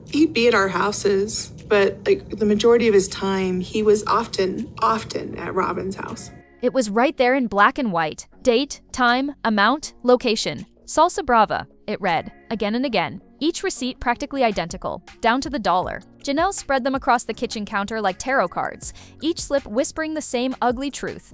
He'd be at our houses, but the majority of his time, he was often at Robin's house. It was right there in black and white. Date, time, amount, location. Salsa Brava, it read, again and again. Each receipt practically identical, down to the dollar. Janelle spread them across the kitchen counter like tarot cards, each slip whispering the same ugly truth.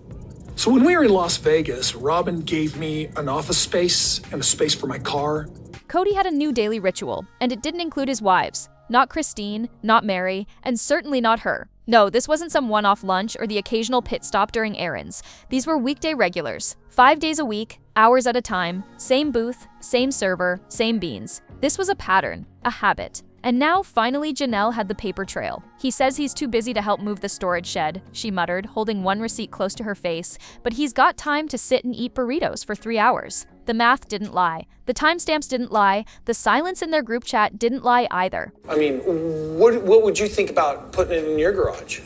So when we were in Las Vegas, Robin gave me an office space and a space for my car. Cody had a new daily ritual, and it didn't include his wives. Not Christine, not Mary, and certainly not her. No, this wasn't some one-off lunch or the occasional pit stop during errands. These were weekday regulars. 5 days a week, hours at a time, same booth, same server, same beans. This was a pattern, a habit. And now, finally, Janelle had the paper trail. He says he's too busy to help move the storage shed, she muttered, holding one receipt close to her face, but he's got time to sit and eat burritos for 3 hours. The math didn't lie. The timestamps didn't lie. The silence in their group chat didn't lie either. I mean, what would you think about putting it in your garage?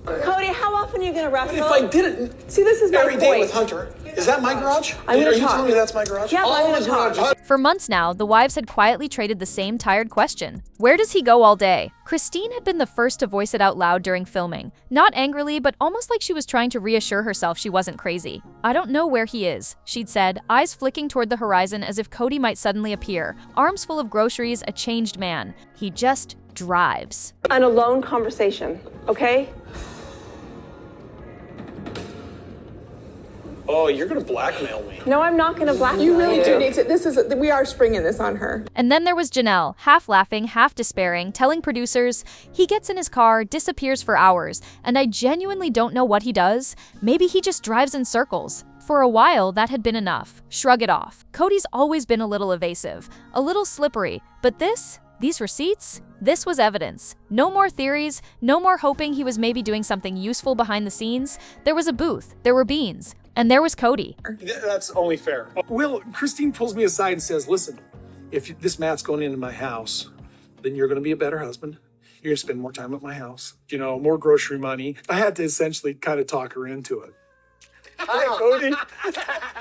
Cody, how often are you going to wrestle? If I did it See, this is my every day point. with Hunter, is that my garage? I'm Are gonna you talk. telling me that's my garage? Yeah, I'm going to talk. For months now, the wives had quietly traded the same tired question. Where does he go all day? Christine had been the first to voice it out loud during filming. Not angrily, but almost like she was trying to reassure herself she wasn't crazy. I don't know where he is, she'd said, eyes flicking toward the horizon as if Cody might suddenly appear, arms full of groceries, a changed man. He just drives. An alone conversation, okay? Oh, you're going to blackmail me. No, I'm not going to blackmail You really do need to, we are springing this on her. And then there was Janelle, half laughing, half despairing, telling producers, he gets in his car, disappears for hours, and I genuinely don't know what he does. Maybe he just drives in circles. For a while, that had been enough. Shrug it off. Cody's always been a little evasive, a little slippery, but these receipts? This was evidence. No more theories, no more hoping he was maybe doing something useful behind the scenes. There was a booth, there were beans, and there was Cody. That's only fair. Christine pulls me aside and says, listen, if this Matt's going into my house, then you're going to be a better husband. You're going to spend more time at my house, more grocery money. I had to essentially kind of talk her into it. Hi, Cody.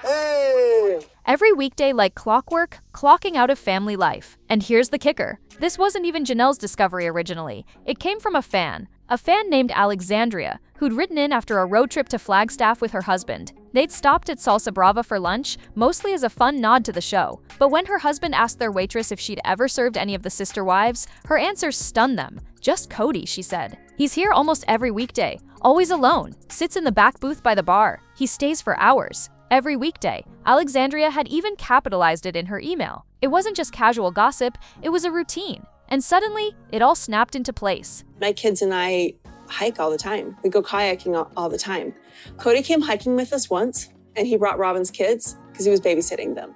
Hey. Every weekday like clockwork, clocking out of family life. And here's the kicker. This wasn't even Janelle's discovery originally. It came from a fan named Alexandria, who'd written in after a road trip to Flagstaff with her husband. They'd stopped at Salsa Brava for lunch, mostly as a fun nod to the show. But when her husband asked their waitress if she'd ever served any of the sister wives, her answer stunned them. Just Cody, she said. He's here almost every weekday, always alone, sits in the back booth by the bar. He stays for hours. Every weekday. Alexandria had even capitalized it in her email. It wasn't just casual gossip, it was a routine. And suddenly, it all snapped into place. My kids and I hike all the time. We go kayaking all the time. Cody came hiking with us once, and he brought Robin's kids because he was babysitting them.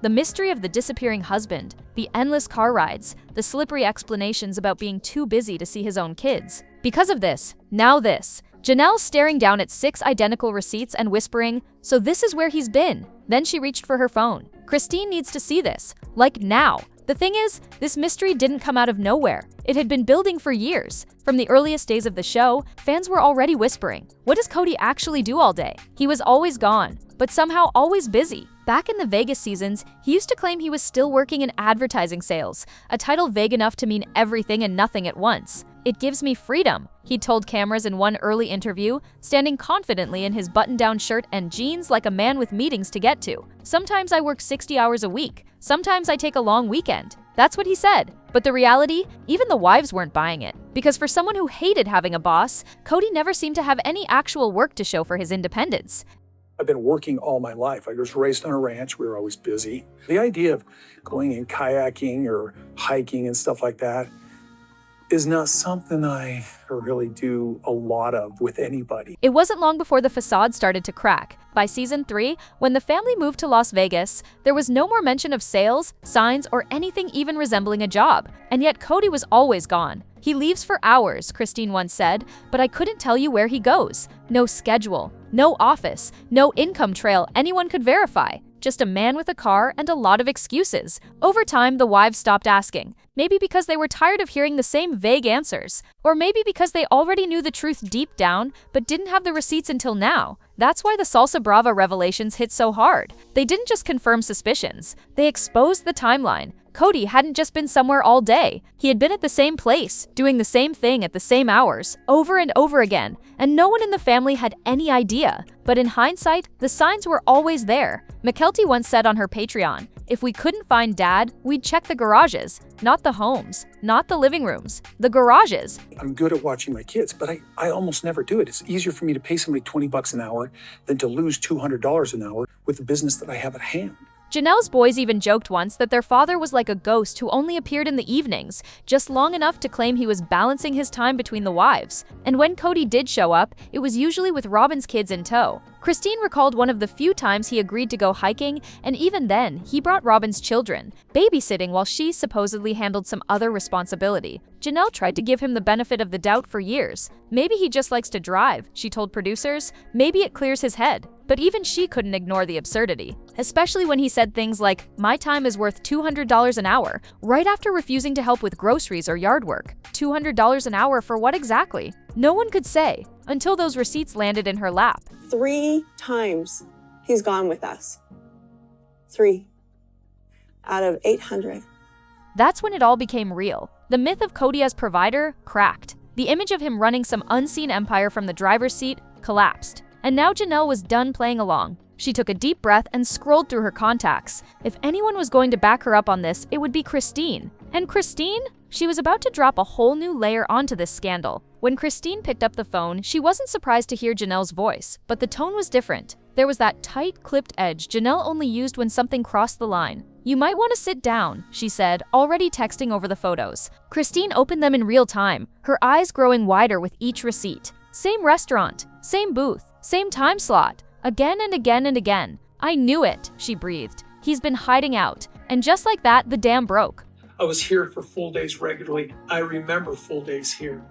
The mystery of the disappearing husband, the endless car rides, the slippery explanations about being too busy to see his own kids. Because of this, now this. Janelle staring down at 6 identical receipts and whispering, so this is where he's been. Then she reached for her phone. Christine needs to see this. Like now. The thing is, this mystery didn't come out of nowhere. It had been building for years. From the earliest days of the show, fans were already whispering, what does Cody actually do all day? He was always gone, but somehow always busy. Back in the Vegas seasons, he used to claim he was still working in advertising sales, a title vague enough to mean everything and nothing at once. It gives me freedom, he told cameras in one early interview, standing confidently in his button-down shirt and jeans like a man with meetings to get to. Sometimes I work 60 hours a week. Sometimes I take a long weekend. That's what he said. But the reality, even the wives weren't buying it. Because for someone who hated having a boss, Cody never seemed to have any actual work to show for his independence. I've been working all my life. I was raised on a ranch. We were always busy. The idea of going and kayaking or hiking and stuff like that is not something I really do a lot of with anybody. It wasn't long before the facade started to crack. By season 3, when the family moved to Las Vegas, there was no more mention of sales, signs, or anything even resembling a job. And yet Cody was always gone. He leaves for hours, Christine once said, but I couldn't tell you where he goes. No schedule, no office, no income trail anyone could verify. Just a man with a car and a lot of excuses. Over time, the wives stopped asking. Maybe because they were tired of hearing the same vague answers. Or maybe because they already knew the truth deep down, but didn't have the receipts until now. That's why the Salsa Brava revelations hit so hard. They didn't just confirm suspicions. They exposed the timeline. Cody hadn't just been somewhere all day. He had been at the same place, doing the same thing at the same hours, over and over again, and no one in the family had any idea. But in hindsight, the signs were always there. McKelty once said on her Patreon, "If we couldn't find Dad, we'd check the garages, not the homes, not the living rooms, the garages." I'm good at watching my kids, but I almost never do it. It's easier for me to pay somebody $20 an hour than to lose $200 an hour with the business that I have at hand. Janelle's boys even joked once that their father was like a ghost who only appeared in the evenings, just long enough to claim he was balancing his time between the wives. And when Cody did show up, it was usually with Robin's kids in tow. Christine recalled one of the few times he agreed to go hiking, and even then, he brought Robin's children, babysitting while she supposedly handled some other responsibility. Janelle tried to give him the benefit of the doubt for years. Maybe he just likes to drive, she told producers. Maybe it clears his head. But even she couldn't ignore the absurdity, especially when he said things like, "My time is worth $200 an hour," right after refusing to help with groceries or yard work. $200 an hour for what exactly? No one could say, until those receipts landed in her lap. 3 times he's gone with us. 3 out of 800. That's when it all became real. The myth of Cody as provider cracked. The image of him running some unseen empire from the driver's seat collapsed. And now Janelle was done playing along. She took a deep breath and scrolled through her contacts. If anyone was going to back her up on this, it would be Christine. And Christine? She was about to drop a whole new layer onto this scandal. When Christine picked up the phone, she wasn't surprised to hear Janelle's voice, but the tone was different. There was that tight, clipped edge Janelle only used when something crossed the line. "You might want to sit down," she said, already texting over the photos. Christine opened them in real time, her eyes growing wider with each receipt. Same restaurant, same booth, same time slot, again and again and again. "I knew it," she breathed. "He's been hiding out." And just like that, the dam broke. I was here for full days regularly. I remember full days here.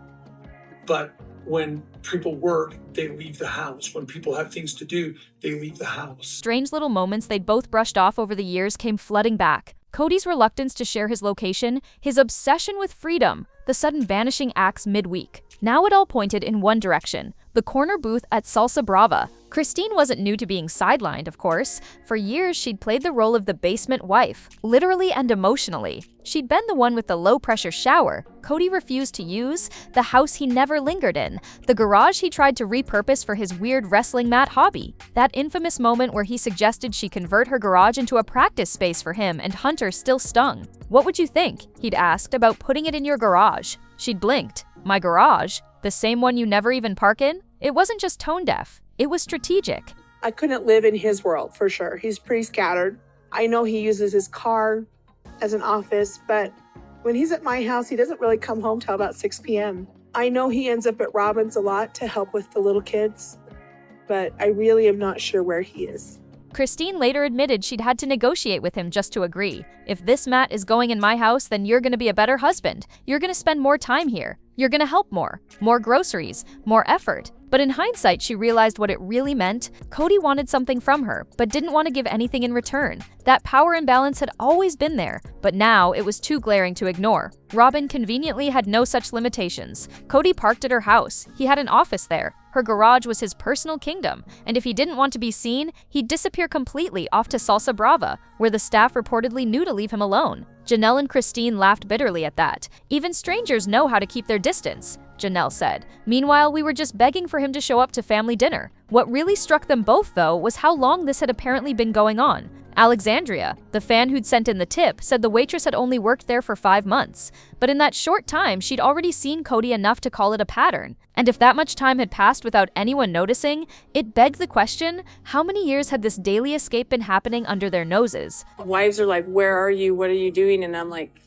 But when people work, they leave the house. When people have things to do, they leave the house. Strange little moments they'd both brushed off over the years came flooding back. Cody's reluctance to share his location, his obsession with freedom, the sudden vanishing acts midweek. Now it all pointed in one direction, the corner booth at Salsa Brava. Christine wasn't new to being sidelined, of course. For years, she'd played the role of the basement wife, literally and emotionally. She'd been the one with the low-pressure shower Cody refused to use, the house he never lingered in, the garage he tried to repurpose for his weird wrestling mat hobby. That infamous moment where he suggested she convert her garage into a practice space for him and Hunter still stung. "What would you think?" he'd asked about putting it in your garage. She'd blinked. "My garage? The same one you never even park in?" It wasn't just tone deaf. It was strategic. I couldn't live in his world for sure. He's pretty scattered. I know he uses his car as an office, but when he's at my house, he doesn't really come home till about 6 p.m. I know he ends up at Robin's a lot to help with the little kids, but I really am not sure where he is. Christine later admitted she'd had to negotiate with him just to agree. "If this mat is going in my house, then you're going to be a better husband. You're going to spend more time here. You're going to help more groceries, more effort." But in hindsight, she realized what it really meant. Cody wanted something from her, but didn't want to give anything in return. That power imbalance had always been there, but now it was too glaring to ignore. Robin conveniently had no such limitations. Cody parked at her house. He had an office there. Her garage was his personal kingdom, and if he didn't want to be seen, he'd disappear completely off to Salsa Brava, where the staff reportedly knew to leave him alone. Janelle and Christine laughed bitterly at that. "Even strangers know how to keep their distance," Janelle said. "Meanwhile, we were just begging for him to show up to family dinner." What really struck them both, though, was how long this had apparently been going on. Alexandria, the fan who'd sent in the tip, said the waitress had only worked there for 5 months. But in that short time, she'd already seen Cody enough to call it a pattern. And if that much time had passed without anyone noticing, it begged the question, how many years had this daily escape been happening under their noses? Wives are like, "Where are you? What are you doing?" And I'm like,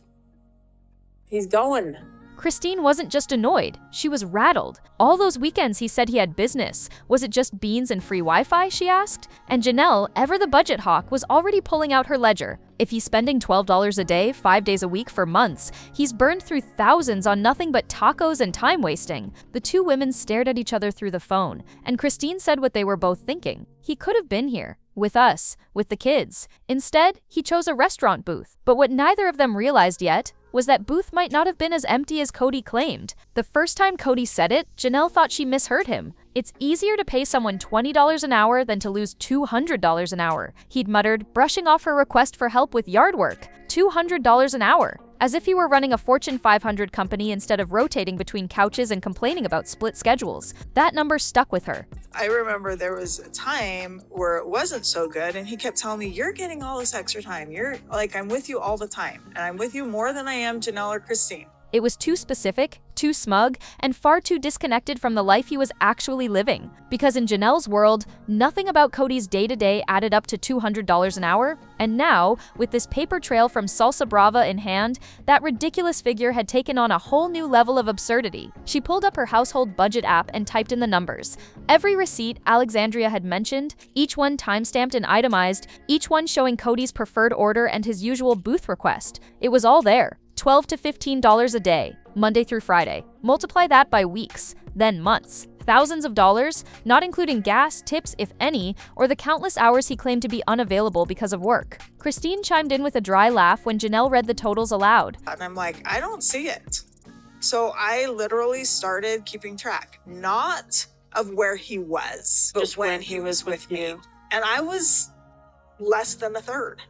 "He's going." Christine wasn't just annoyed, she was rattled. All those weekends he said he had business. Was it just beans and free Wi-Fi, she asked? And Janelle, ever the budget hawk, was already pulling out her ledger. If he's spending $12 a day, 5 days a week for months, he's burned through thousands on nothing but tacos and time wasting. The two women stared at each other through the phone, and Christine said what they were both thinking. He could have been here. With us, with the kids. Instead, he chose a restaurant booth. But what neither of them realized yet, was that booth might not have been as empty as Cody claimed. The first time Cody said it, Janelle thought she misheard him. "It's easier to pay someone $20 an hour than to lose $200 an hour," he'd muttered, brushing off her request for help with yard work. $200 an hour. As if he were running a Fortune 500 company instead of rotating between couches and complaining about split schedules. That number stuck with her. I remember there was a time where it wasn't so good, and he kept telling me, "You're getting all this extra time. You're like, I'm with you all the time, and I'm with you more than I am Janelle or Christine." It was too specific, too smug, and far too disconnected from the life he was actually living. Because in Janelle's world, nothing about Cody's day-to-day added up to $200 an hour. And now, with this paper trail from Salsa Brava in hand, that ridiculous figure had taken on a whole new level of absurdity. She pulled up her household budget app and typed in the numbers. Every receipt Alexandria had mentioned, each one timestamped and itemized, each one showing Cody's preferred order and his usual booth request. It was all there. $12 to $15 a day, Monday through Friday. Multiply that by weeks, then months. Thousands of dollars, not including gas, tips, if any, or the countless hours he claimed to be unavailable because of work. Christine chimed in with a dry laugh when Janelle read the totals aloud. And I'm like, I don't see it. So I literally started keeping track, not of where he was, but Just when he was with me. And I was less than a third.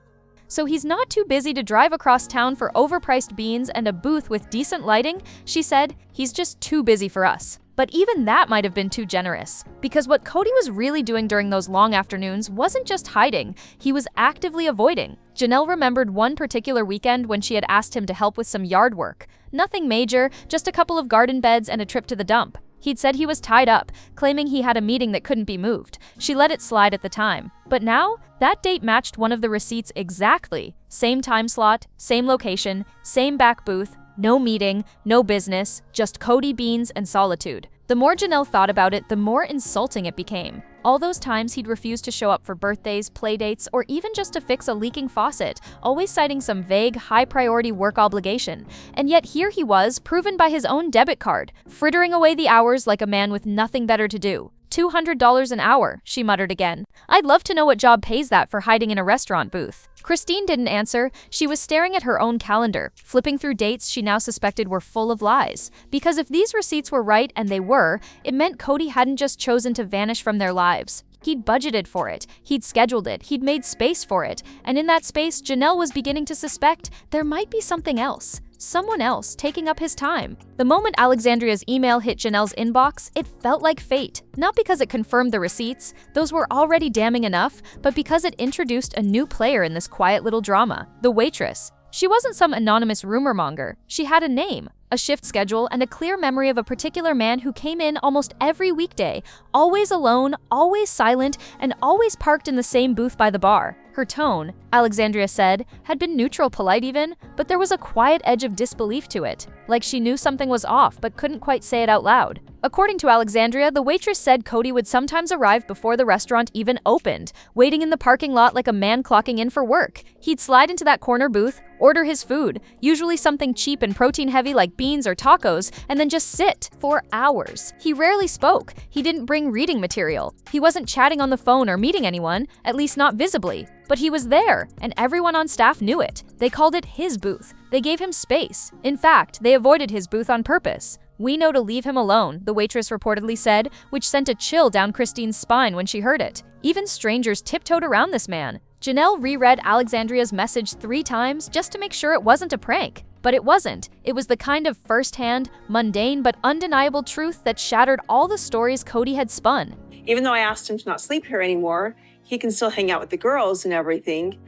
So he's not too busy to drive across town for overpriced beans and a booth with decent lighting, she said. He's just too busy for us. But even that might have been too generous, because what Cody was really doing during those long afternoons wasn't just hiding, he was actively avoiding. Janelle remembered one particular weekend when she had asked him to help with some yard work. Nothing major, just a couple of garden beds and a trip to the dump. He'd said he was tied up, claiming he had a meeting that couldn't be moved. She let it slide at the time. But now, that date matched one of the receipts exactly. Same time slot, same location, same back booth, no meeting, no business, just Cody beans and solitude. The more Janelle thought about it, the more insulting it became. All those times he'd refused to show up for birthdays, playdates, or even just to fix a leaking faucet, always citing some vague, high-priority work obligation. And yet here he was, proven by his own debit card, frittering away the hours like a man with nothing better to do. $200 an hour, she muttered again. I'd love to know what job pays that for hiding in a restaurant booth. Christine didn't answer. She was staring at her own calendar, flipping through dates she now suspected were full of lies. Because if these receipts were right, and they were, it meant Cody hadn't just chosen to vanish from their lives. He'd budgeted for it, he'd scheduled it, he'd made space for it, and in that space, Janelle was beginning to suspect there might be something else. Someone else taking up his time. The moment Alexandria's email hit Janelle's inbox, it felt like fate. Not because it confirmed the receipts, those were already damning enough, but because it introduced a new player in this quiet little drama, the waitress. She wasn't some anonymous rumor monger. She had a name, a shift schedule, and a clear memory of a particular man who came in almost every weekday, always alone, always silent, and always parked in the same booth by the bar. Her tone, Alexandria said, had been neutral, polite even, but there was a quiet edge of disbelief to it, like she knew something was off but couldn't quite say it out loud. According to Alexandria, the waitress said Cody would sometimes arrive before the restaurant even opened, waiting in the parking lot like a man clocking in for work. He'd slide into that corner booth, order his food, usually something cheap and protein-heavy like beans or tacos, and then just sit for hours. He rarely spoke. He didn't bring reading material. He wasn't chatting on the phone or meeting anyone, at least not visibly. But he was there, and everyone on staff knew it. They called it his booth. They gave him space. In fact, they avoided his booth on purpose. "We know to leave him alone," the waitress reportedly said, which sent a chill down Christine's spine when she heard it. Even strangers tiptoed around this man. Janelle reread Alexandria's message 3 times just to make sure it wasn't a prank. But it wasn't. It was the kind of first-hand, mundane but undeniable truth that shattered all the stories Cody had spun. Even though I asked him to not sleep here anymore, he can still hang out with the girls and everything.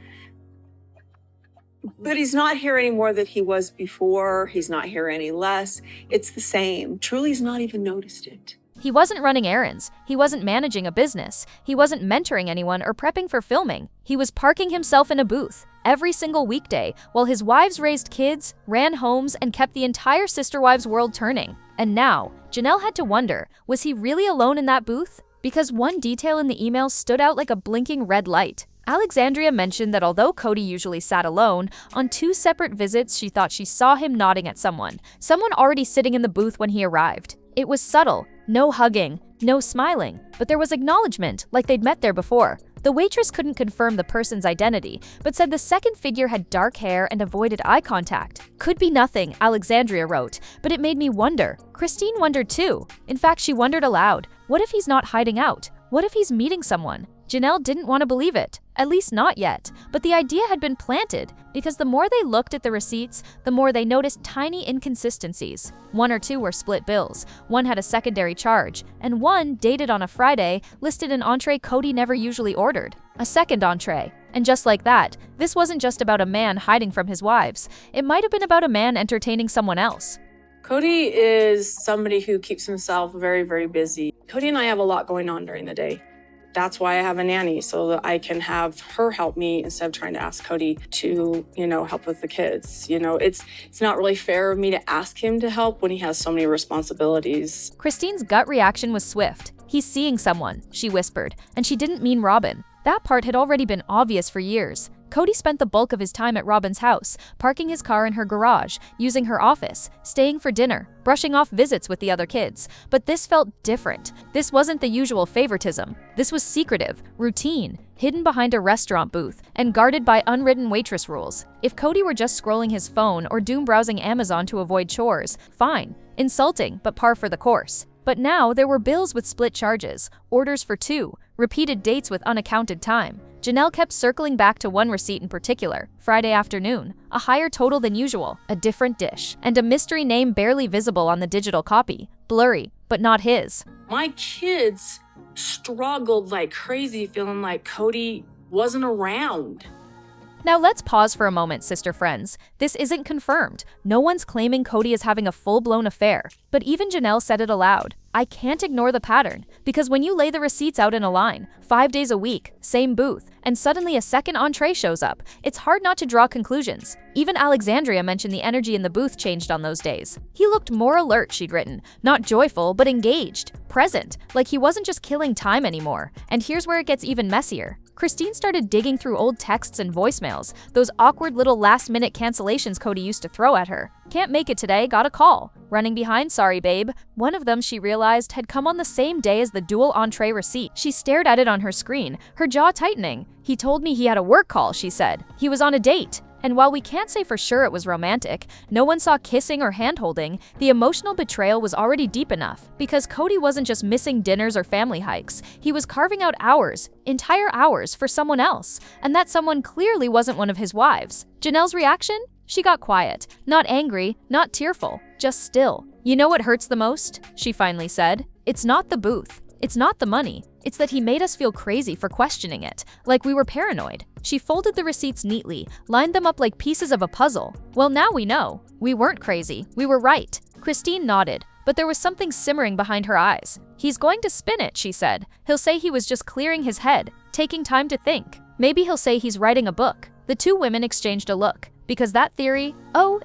But he's not here any more than he was before. He's not here any less. It's the same. Truly's not even noticed it. He wasn't running errands. He wasn't managing a business. He wasn't mentoring anyone or prepping for filming. He was parking himself in a booth every single weekday while his wives raised kids, ran homes, and kept the entire sister wives world turning. And now, Janelle had to wonder, was he really alone in that booth? Because one detail in the email stood out like a blinking red light. Alexandria mentioned that although Cody usually sat alone, on 2 separate visits she thought she saw him nodding at someone already sitting in the booth when he arrived. It was subtle, no hugging, no smiling, but there was acknowledgement, like they'd met there before. The waitress couldn't confirm the person's identity, but said the second figure had dark hair and avoided eye contact. Could be nothing, Alexandria wrote, but it made me wonder. Christine wondered too. In fact, she wondered aloud, what if he's not hiding out? What if he's meeting someone? Janelle didn't want to believe it, at least not yet, but the idea had been planted because the more they looked at the receipts, the more they noticed tiny inconsistencies. 1 or 2 were split bills, one had a secondary charge, and one, dated on a Friday, listed an entree Cody never usually ordered, a second entree. And just like that, this wasn't just about a man hiding from his wives. It might have been about a man entertaining someone else. Cody is somebody who keeps himself very, very busy. Cody and I have a lot going on during the day. That's why I have a nanny, so that I can have her help me instead of trying to ask Cody to, help with the kids. It's not really fair of me to ask him to help when he has so many responsibilities. Christine's gut reaction was swift. He's seeing someone, she whispered, and she didn't mean Robin. That part had already been obvious for years. Cody spent the bulk of his time at Robin's house, parking his car in her garage, using her office, staying for dinner, brushing off visits with the other kids. But this felt different. This wasn't the usual favoritism. This was secretive, routine, hidden behind a restaurant booth, and guarded by unwritten waitress rules. If Cody were just scrolling his phone or doom browsing Amazon to avoid chores, fine. Insulting, but par for the course. But now there were bills with split charges, orders for 2, repeated dates with unaccounted time. Janelle kept circling back to one receipt in particular, Friday afternoon, a higher total than usual, a different dish, and a mystery name barely visible on the digital copy, blurry, but not his. My kids struggled like crazy, feeling like Cody wasn't around. Now let's pause for a moment, sister friends. This isn't confirmed. No one's claiming Cody is having a full-blown affair. But even Janelle said it aloud. I can't ignore the pattern, because when you lay the receipts out in a line, 5 days a week, same booth, and suddenly a second entree shows up, it's hard not to draw conclusions. Even Alexandria mentioned the energy in the booth changed on those days. He looked more alert, she'd written. Not joyful, but engaged, present, like he wasn't just killing time anymore. And here's where it gets even messier. Christine started digging through old texts and voicemails, those awkward little last-minute cancellations Cody used to throw at her. Can't make it today, got a call. Running behind, sorry babe. One of them, she realized, had come on the same day as the dual entree receipt. She stared at it on her screen, her jaw tightening. He told me he had a work call, she said. He was on a date. And while we can't say for sure it was romantic, no one saw kissing or hand-holding, the emotional betrayal was already deep enough. Because Cody wasn't just missing dinners or family hikes, he was carving out hours, entire hours, for someone else. And that someone clearly wasn't one of his wives. Janelle's reaction? She got quiet. Not angry, not tearful, just still. You know what hurts the most? She finally said. It's not the booth. It's not the money. It's that he made us feel crazy for questioning it, like we were paranoid. She folded the receipts neatly, lined them up like pieces of a puzzle. Well, now we know. We weren't crazy. We were right. Christine nodded, but there was something simmering behind her eyes. He's going to spin it, she said. He'll say he was just clearing his head, taking time to think. Maybe he'll say he's writing a book. The two women exchanged a look, because that theory,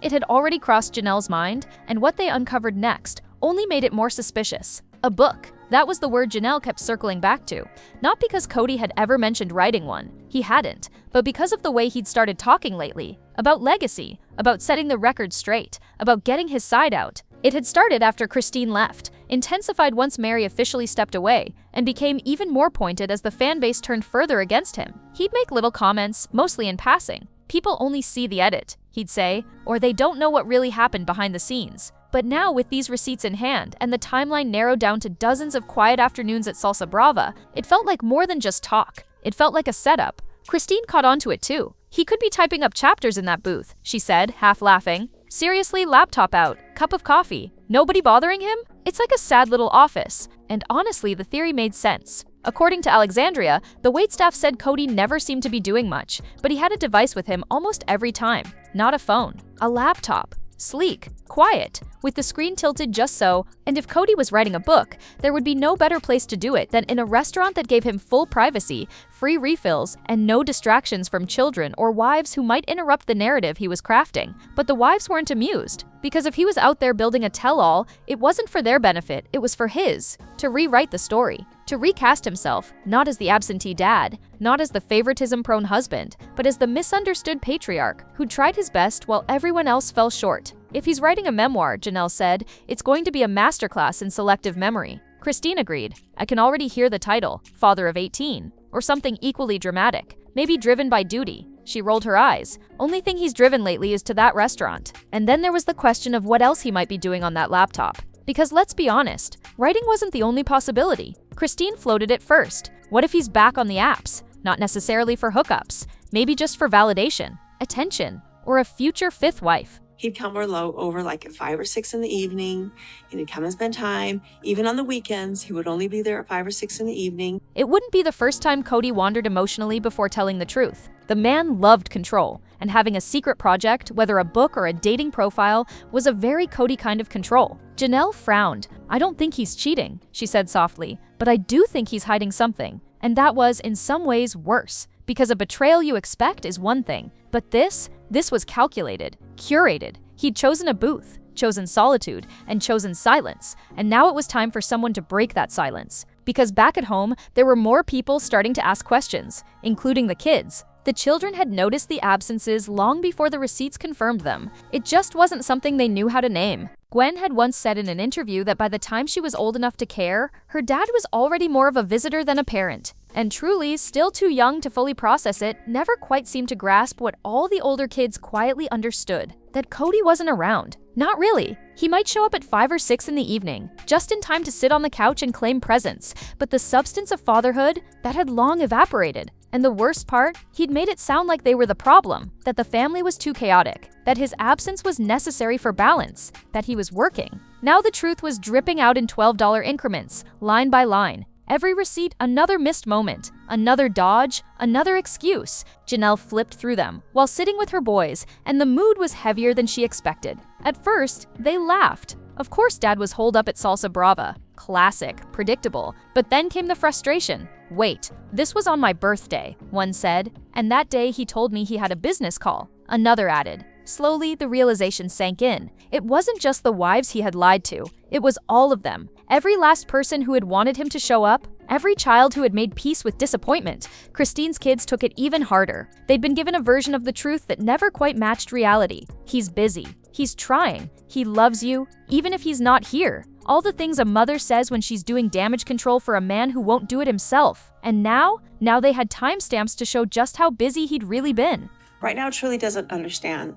it had already crossed Janelle's mind, and what they uncovered next only made it more suspicious. A book. That was the word Janelle kept circling back to. Not because Cody had ever mentioned writing one. He hadn't. But because of the way he'd started talking lately. About legacy. About setting the record straight. About getting his side out. It had started after Christine left, intensified once Mary officially stepped away, and became even more pointed as the fan base turned further against him. He'd make little comments, mostly in passing. People only see the edit, he'd say, or they don't know what really happened behind the scenes. But now, with these receipts in hand and the timeline narrowed down to dozens of quiet afternoons at Salsa Brava, it felt like more than just talk. It felt like a setup. Christine caught on to it too. He could be typing up chapters in that booth, she said, half laughing. Seriously, laptop out, cup of coffee. Nobody bothering him? It's like a sad little office. And honestly, the theory made sense. According to Alexandria, the waitstaff said Cody never seemed to be doing much, but he had a device with him almost every time. Not a phone, a laptop. Sleek, quiet, with the screen tilted just so, and if Cody was writing a book, there would be no better place to do it than in a restaurant that gave him full privacy, free refills, and no distractions from children or wives who might interrupt the narrative he was crafting. But the wives weren't amused, because if he was out there building a tell-all, it wasn't for their benefit, it was for his, to rewrite the story. To recast himself, not as the absentee dad, not as the favoritism-prone husband, but as the misunderstood patriarch who tried his best while everyone else fell short. If he's writing a memoir, Janelle said, it's going to be a masterclass in selective memory. Christine agreed. I can already hear the title, Father of 18. or something equally dramatic, maybe driven by duty. She rolled her eyes. Only thing he's driven lately is to that restaurant. And then there was the question of what else he might be doing on that laptop. Because let's be honest, writing wasn't the only possibility. Christine floated it first. What if he's back on the apps? Not necessarily for hookups, maybe just for validation, attention, or a future fifth wife. He'd come over like at 5 or 6 in the evening, and he'd come and spend time. Even on the weekends, he would only be there at 5 or 6 in the evening. It wouldn't be the first time Cody wandered emotionally before telling the truth. The man loved control, and having a secret project, whether a book or a dating profile, was a very Cody kind of control. Janelle frowned. "I don't think he's cheating," she said softly, "but I do think he's hiding something. And that was, in some ways, worse. Because a betrayal you expect is one thing, but this was calculated, curated. He'd chosen a booth, chosen solitude, and chosen silence, and now it was time for someone to break that silence. Because back at home, there were more people starting to ask questions, including the kids. The children had noticed the absences long before the receipts confirmed them. It just wasn't something they knew how to name. Gwen had once said in an interview that by the time she was old enough to care, her dad was already more of a visitor than a parent. And truly, still too young to fully process it, never quite seemed to grasp what all the older kids quietly understood, that Cody wasn't around. Not really. He might show up at 5 or 6 in the evening, just in time to sit on the couch and claim presence, but the substance of fatherhood, that had long evaporated. And the worst part, he'd made it sound like they were the problem, that the family was too chaotic, that his absence was necessary for balance, that he was working. Now the truth was dripping out in $12 increments, line by line. Every receipt, another missed moment, another dodge, another excuse. Janelle flipped through them while sitting with her boys, and the mood was heavier than she expected. At first, they laughed. Of course, Dad was holed up at Salsa Brava. Classic, predictable. But then came the frustration. "Wait, this was on my birthday," one said, "and that day he told me he had a business call." Another added. Slowly, the realization sank in. It wasn't just the wives he had lied to. It was all of them. Every last person who had wanted him to show up, every child who had made peace with disappointment. Christine's kids took it even harder. They'd been given a version of the truth that never quite matched reality. He's busy. He's trying. He loves you, even if he's not here. All the things a mother says when she's doing damage control for a man who won't do it himself. And now they had timestamps to show just how busy he'd really been. Right now, Truly doesn't understand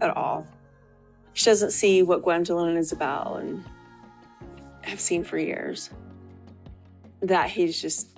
at all. She doesn't see what Gwendolyn and Isabel and have seen for years. That he's just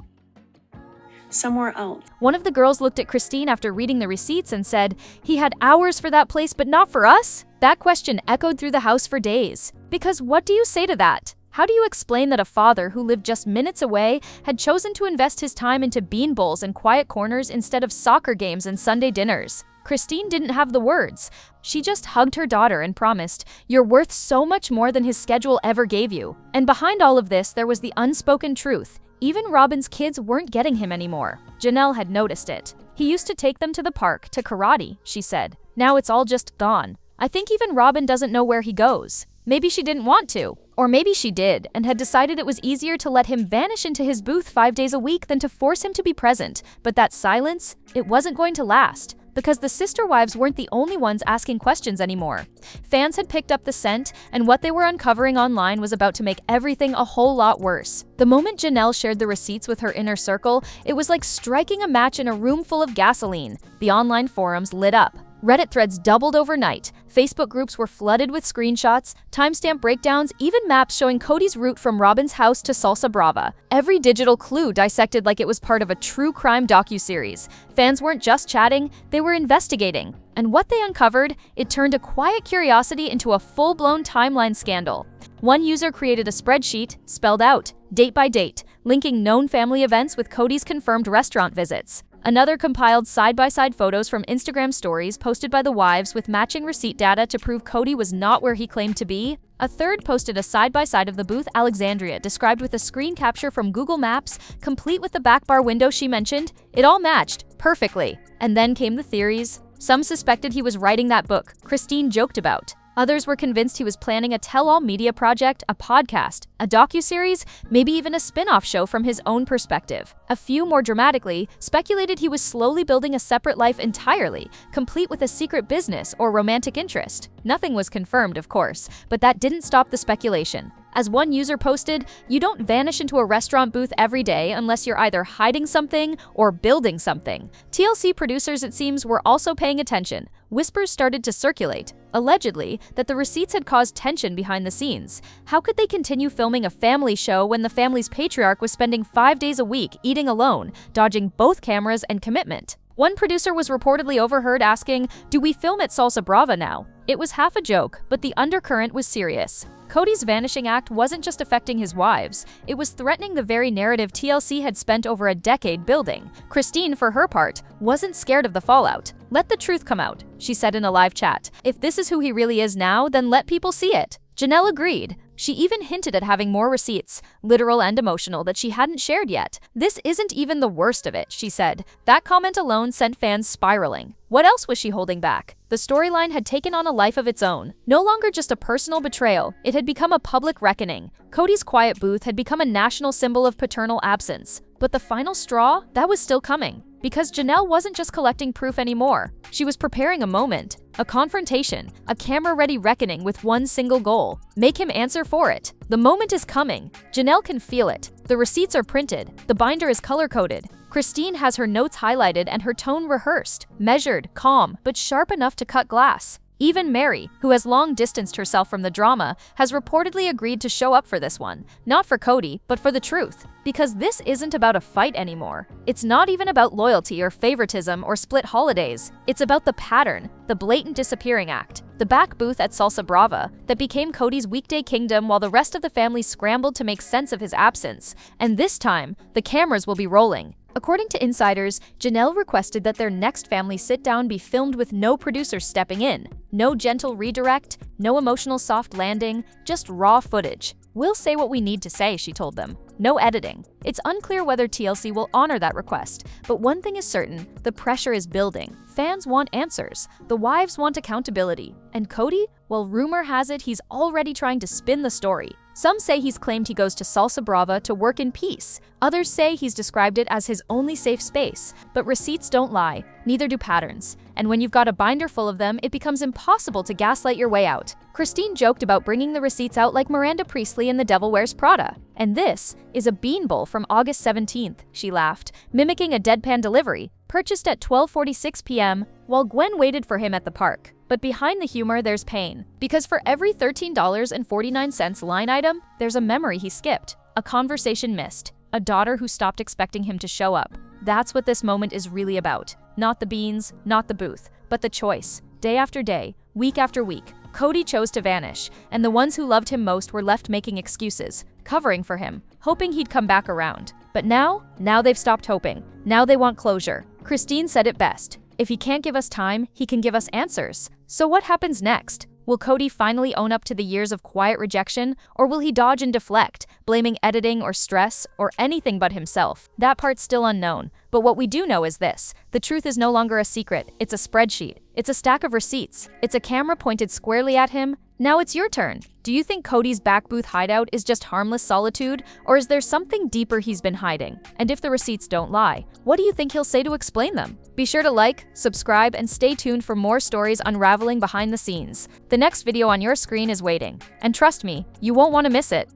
somewhere else. One of the girls looked at Christine after reading the receipts and said, "He had hours for that place, but not for us?" That question echoed through the house for days. Because what do you say to that? How do you explain that a father who lived just minutes away had chosen to invest his time into bean bowls and quiet corners instead of soccer games and Sunday dinners? Christine didn't have the words. She just hugged her daughter and promised, "You're worth so much more than his schedule ever gave you." And behind all of this, there was the unspoken truth. Even Robin's kids weren't getting him anymore. Janelle had noticed it. He used to take them to the park, to karate, she said. Now it's all just gone. I think even Robin doesn't know where he goes. Maybe she didn't want to. Or maybe she did, and had decided it was easier to let him vanish into his booth 5 days a week than to force him to be present. But that silence, it wasn't going to last. Because the sister wives weren't the only ones asking questions anymore. Fans had picked up the scent, and what they were uncovering online was about to make everything a whole lot worse. The moment Janelle shared the receipts with her inner circle, it was like striking a match in a room full of gasoline. The online forums lit up. Reddit threads doubled overnight. Facebook groups were flooded with screenshots, timestamp breakdowns, even maps showing Cody's route from Robin's house to Salsa Brava. Every digital clue dissected like it was part of a true crime docuseries. Fans weren't just chatting, they were investigating. And what they uncovered, it turned a quiet curiosity into a full-blown timeline scandal. One user created a spreadsheet, spelled out, date by date, linking known family events with Cody's confirmed restaurant visits. Another compiled side-by-side photos from Instagram stories posted by the wives with matching receipt data to prove Cody was not where he claimed to be. A third posted a side-by-side of the booth Alexandria, described with a screen capture from Google Maps, complete with the back bar window she mentioned. It all matched perfectly. And then came the theories. Some suspected he was writing that book Christine joked about. Others were convinced he was planning a tell-all media project, a podcast, a docuseries, maybe even a spin-off show from his own perspective. A few, more dramatically, speculated he was slowly building a separate life entirely, complete with a secret business or romantic interest. Nothing was confirmed, of course, but that didn't stop the speculation. As one user posted, "You don't vanish into a restaurant booth every day unless you're either hiding something or building something." TLC producers, it seems, were also paying attention. Whispers started to circulate, allegedly, that the receipts had caused tension behind the scenes. How could they continue filming a family show when the family's patriarch was spending 5 days a week eating alone, dodging both cameras and commitment? One producer was reportedly overheard asking, "Do we film at Salsa Brava now?" It was half a joke, but the undercurrent was serious. Cody's vanishing act wasn't just affecting his wives, it was threatening the very narrative TLC had spent over a decade building. Christine, for her part, wasn't scared of the fallout. "Let the truth come out," she said in a live chat. "If this is who he really is now, then let people see it." Janelle agreed. She even hinted at having more receipts, literal and emotional, that she hadn't shared yet. "This isn't even the worst of it," she said. That comment alone sent fans spiraling. What else was she holding back? The storyline had taken on a life of its own. No longer just a personal betrayal, it had become a public reckoning. Cody's quiet booth had become a national symbol of paternal absence. But the final straw, that was still coming. Because Janelle wasn't just collecting proof anymore. She was preparing a moment, a confrontation, a camera-ready reckoning with one single goal: make him answer for it. The moment is coming. Janelle can feel it. The receipts are printed. The binder is color-coded. Christine has her notes highlighted and her tone rehearsed, measured, calm, but sharp enough to cut glass. Even Mary, who has long distanced herself from the drama, has reportedly agreed to show up for this one. Not for Cody, but for the truth. Because this isn't about a fight anymore. It's not even about loyalty or favoritism or split holidays. It's about the pattern, the blatant disappearing act. The back booth at Salsa Brava that became Cody's weekday kingdom while the rest of the family scrambled to make sense of his absence. And this time, the cameras will be rolling. According to insiders, Janelle requested that their next family sit-down be filmed with no producers stepping in. No gentle redirect, no emotional soft landing, just raw footage. "We'll say what we need to say," she told them. No editing. It's unclear whether TLC will honor that request, but one thing is certain, the pressure is building. Fans want answers. The wives want accountability. And Cody? Well, rumor has it he's already trying to spin the story. Some say he's claimed he goes to Salsa Brava to work in peace. Others say he's described it as his only safe space. But receipts don't lie, neither do patterns. And when you've got a binder full of them, it becomes impossible to gaslight your way out. Christine joked about bringing the receipts out like Miranda Priestly in The Devil Wears Prada. "And this is a bean bowl from August 17th, she laughed, mimicking a deadpan delivery, purchased at 12:46 p.m. while Gwen waited for him at the park. But behind the humor, there's pain. Because for every $13.49 line item, there's a memory he skipped, a conversation missed, a daughter who stopped expecting him to show up. That's what this moment is really about. Not the beans, not the booth, but the choice. Day after day, week after week, Cody chose to vanish, and the ones who loved him most were left making excuses, covering for him, hoping he'd come back around. But now they've stopped hoping. Now they want closure. Christine said it best. If he can't give us time, he can give us answers. So what happens next? Will Cody finally own up to the years of quiet rejection, or will he dodge and deflect, blaming editing or stress or anything but himself? That part's still unknown. But what we do know is this: the truth is no longer a secret. It's a spreadsheet. It's a stack of receipts. It's a camera pointed squarely at him. Now it's your turn. Do you think Cody's back booth hideout is just harmless solitude, or is there something deeper he's been hiding? And if the receipts don't lie, what do you think he'll say to explain them? Be sure to like, subscribe, and stay tuned for more stories unraveling behind the scenes. The next video on your screen is waiting. And trust me, you won't want to miss it.